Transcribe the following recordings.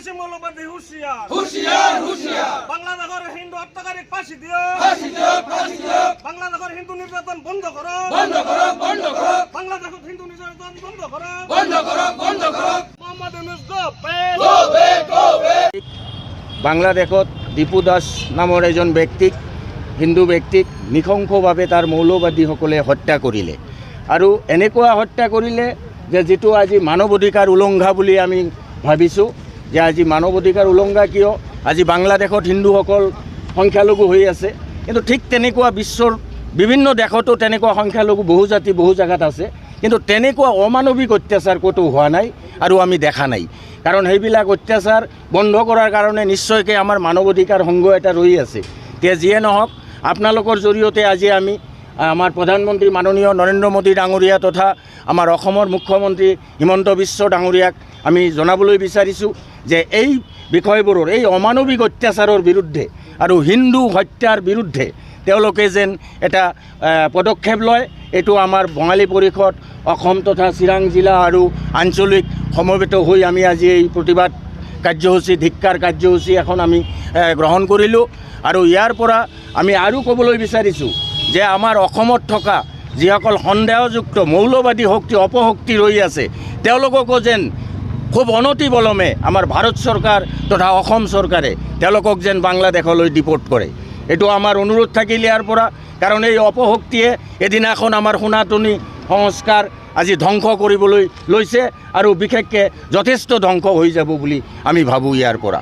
বাংলাদেশে মৌলবাদী হুঁশিয়ার হুঁশিয়ার হুঁশিয়ার বাংলাদেশের হিন্দু হত্যাকারী ফাঁসি দিও ফাঁসি দিও ফাঁসি দিও বাংলাদেশের হিন্দু নির্যাতন বন্ধ করো বন্ধ করো বন্ধ করো বাংলাদেশের হিন্দু নির্যাতন বন্ধ করো বন্ধ করো বন্ধ করো Muhammad Yunus go back go back go back বাংলাদেশত দীপু দাস নামৰ এজন ব্যক্তিক হিন্দু ব্যক্তিক নিশংসভাৱে তাৰ মৌলবাদীসকলে হত্যা কৰিলে আৰু এনেকুৱা হত্যা কৰিলে যে যিটো আজি মানৱ অধিকাৰ উলংঘা বুলি আমি ভাবিছোঁ যে আজি মানৱ অধিকাৰ উলংঘা কিয় আজি বাংলাদেশত হিন্দুসকল সংখ্যালঘু হৈ আছে কিন্তু ঠিক তেনেকুৱা বিশ্বৰ বিভিন্ন দেশতো তেনেকুৱা সংখ্যালঘু বহু জাতি বহু জেগাত আছে কিন্তু তেনেকুৱা অমানৱিক অত্যাচাৰ ক'তো হোৱা নাই আৰু আমি দেখা নাই কাৰণ সেইবিলাক অত্যাচাৰ বন্ধ কৰাৰ কাৰণে নিশ্চয়কৈ আমাৰ মানৱ অধিকাৰ সংঘ এটা ৰৈ আছে এতিয়া যিয়ে নহওক আপোনালোকৰ জৰিয়তে আজি আমি আমাৰ প্ৰধানমন্ত্ৰী মাননীয় নৰেন্দ্ৰ মোদী ডাঙৰীয়া তথা আমাৰ অসমৰ মুখ্যমন্ত্ৰী হিমন্ত বিশ্ব ডাঙৰীয়াক আমি জনাবলৈ বিচাৰিছোঁ যে এই বিষয়বোৰৰ এই অমানৱিক অত্যাচাৰৰ বিৰুদ্ধে আৰু হিন্দু হত্যাৰ বিৰুদ্ধে তেওঁলোকে যেন এটা পদক্ষেপ লয় এইটো আমাৰ বঙালী পৰিষদ অসম তথা চিৰাং জিলা আৰু আঞ্চলিক সমবেত হৈ আমি আজি এই প্ৰতিবাদ কাৰ্যসূচী ধিক্কাৰ কাৰ্যসূচী এখন আমি গ্ৰহণ কৰিলোঁ আৰু ইয়াৰ পৰা আমি আৰু ক'বলৈ বিচাৰিছোঁ যে আমাৰ অসমত থকা যিসকল সন্দেহযুক্ত মৌলবাদী শক্তি অপশক্তি ৰৈ আছে তেওঁলোককো যেন খুব অনতিবলমে আমাৰ ভাৰত চৰকাৰ তথা অসম চৰকাৰে তেওঁলোকক যেন বাংলাদেশলৈ ডিপৰ্ট কৰে এইটো আমাৰ অনুৰোধ থাকিল ইয়াৰ পৰা কাৰণ এই অপশক্তিয়ে এদিনাখন আমাৰ সনাতনী সংস্কাৰ আজি ধ্বংস কৰিবলৈ লৈছে আৰু বিশেষকৈ যথেষ্ট ধ্বংস হৈ যাব বুলি আমি ভাবোঁ ইয়াৰ পৰা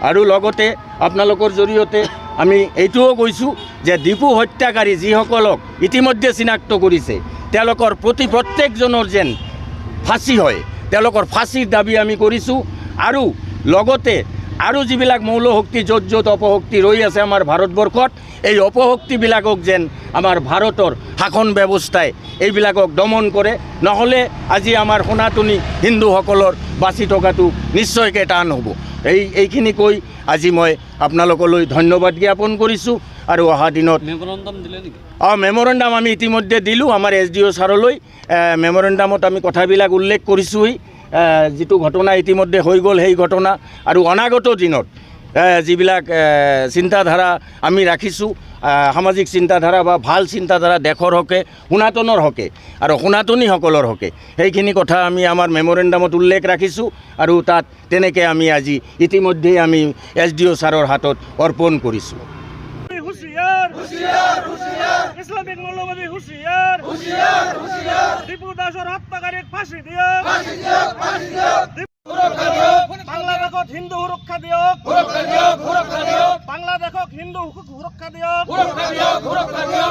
আৰু লগতে আপোনালোকৰ জৰিয়তে আমি এইটোও কৈছোঁ যে দীপু হত্যাকাৰী যিসকলক ইতিমধ্যে চিনাক্ত কৰিছে তেওঁলোকৰ প্ৰত্যেকজনৰ যেন ফাঁচি হয় তেওঁলোকৰ ফাঁচিৰ দাবী আমি কৰিছোঁ আৰু লগতে আৰু যিবিলাক মৌলশক্তি য'ত য'ত অপশক্তি ৰৈ আছে আমাৰ ভাৰতবৰ্ষত এই অপশক্তিবিলাকক যেন আমাৰ ভাৰতৰ শাসন ব্যৱস্থাই এইবিলাকক দমন কৰে নহ'লে আজি আমাৰ সনাতনী হিন্দুসকলৰ বাচি থকাটো নিশ্চয়কৈ টান হ'ব এইখিনি কৈ আজি মই আপোনালোকলৈ ধন্যবাদ জ্ঞাপন কৰিছোঁ আৰু অহা দিনত মেমৰেণ্ডাম আমি ইতিমধ্যে দিলোঁ আমাৰ SDO ছাৰলৈ মেমৰেণ্ডামত আমি কথাবিলাক উল্লেখ কৰিছোঁহি যিটো ঘটনা ইতিমধ্যে হৈ গ'ল সেই ঘটনা আৰু অনাগত দিনত যিবিলাক চিন্তাধাৰা আমি ৰাখিছোঁ সামাজিক চিন্তাধাৰা বা ভাল চিন্তাধাৰা দেশৰ হকে সনাতনৰ হকে আৰু সনাতনীসকলৰ হকে সেইখিনি কথা আমি আমাৰ মেমৰেণ্ডামত উল্লেখ ৰাখিছোঁ আৰু তাত তেনেকৈ আমি আজি ইতিমধ্যেই আমি SDO ছাৰৰ হাতত অৰ্পণ কৰিছোঁ হুঁশিয়ার হুঁশিয়ার হুঁশিয়ার ইসলামিক মৌলবাদী হুঁশিয়ার হুঁশিয়ার হুঁশিয়ার দীপু দাসের হত্যাকারীক ফাঁসি দিও ফাঁসি দিও ফাঁসি দিও সুরক্ষা দিও বাংলাদেশত হিন্দু সুরক্ষা দিয়ক সুরক্ষা দিও সুরক্ষা দিও বাংলাদেশক হিন্দু সুরক্ষা দিয়ক সুরক্ষা দিও সুরক্ষা দিও